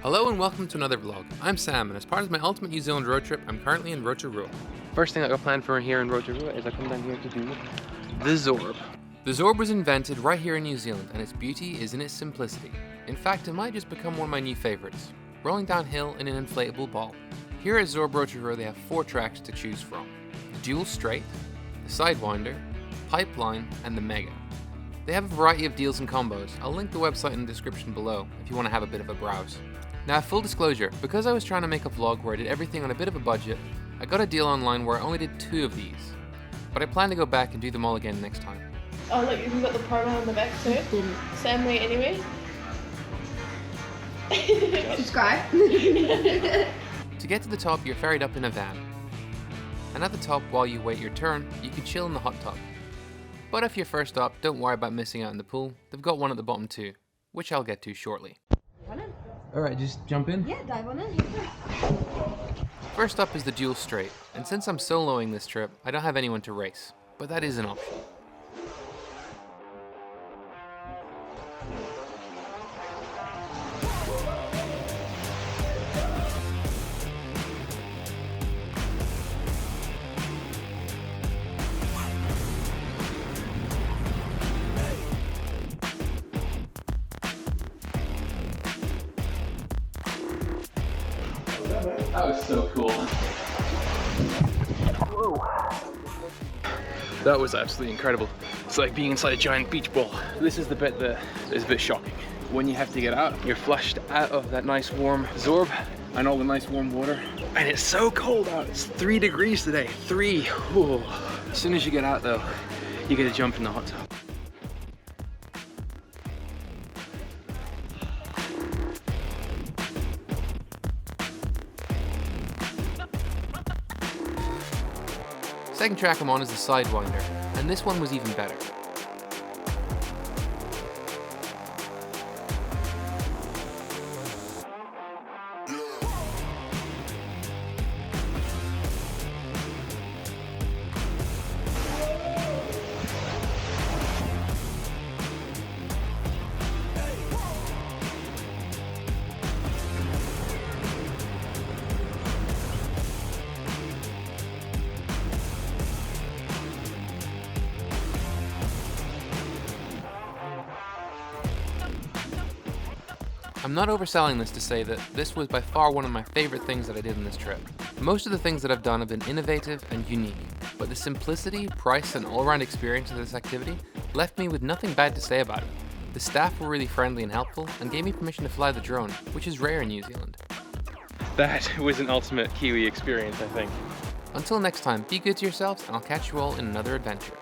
Hello and welcome to another vlog. I'm Sam, and as part of my ultimate New Zealand road trip, I'm currently in Rotorua. First thing I got planned for here in Rotorua is I come down here to do the Zorb. The Zorb was invented right here in New Zealand, and its beauty is in its simplicity. In fact, it might just become one of my new favorites, rolling downhill in an inflatable ball. Here at ZORB Rotorua they have 4 tracks to choose from: the Dual Straight, the Sidewinder, Pipeline, and the Mega. They have a variety of deals and combos. I'll link the website in the description below if you want to have a bit of a browse. Now, full disclosure, because I was trying to make a vlog where I did everything on a bit of a budget, I got a deal online where I only did 2 of these. But I plan to go back and do them all again next time. Oh look, you've got the promo on the back too. Samwhere anyway. Subscribe. To get to the top, you're ferried up in a van. And at the top, while you wait your turn, you can chill in the hot tub. But if you're first up, don't worry about missing out in the pool. They've got one at the bottom too, which I'll get to shortly. Alright, just jump in. Yeah, dive on in. First up is the Dual Straight, and since I'm soloing this trip, I don't have anyone to race, but that is an option. That was so cool. Whoa. That was absolutely incredible. It's like being inside a giant beach ball. This is the bit that is a bit shocking. When you have to get out, you're flushed out of that nice warm Zorb and all the nice warm water. And it's so cold out. It's 3 degrees today. 3. Whoa. As soon as you get out though, you get to jump in the hot tub. Second track I'm on is the Sidewinder, and this one was even better. I'm not overselling this to say that this was by far one of my favorite things that I did on this trip. Most of the things that I've done have been innovative and unique, but the simplicity, price, and all-around experience of this activity left me with nothing bad to say about it. The staff were really friendly and helpful, and gave me permission to fly the drone, which is rare in New Zealand. That was an ultimate Kiwi experience, I think. Until next time, be good to yourselves, and I'll catch you all in another adventure.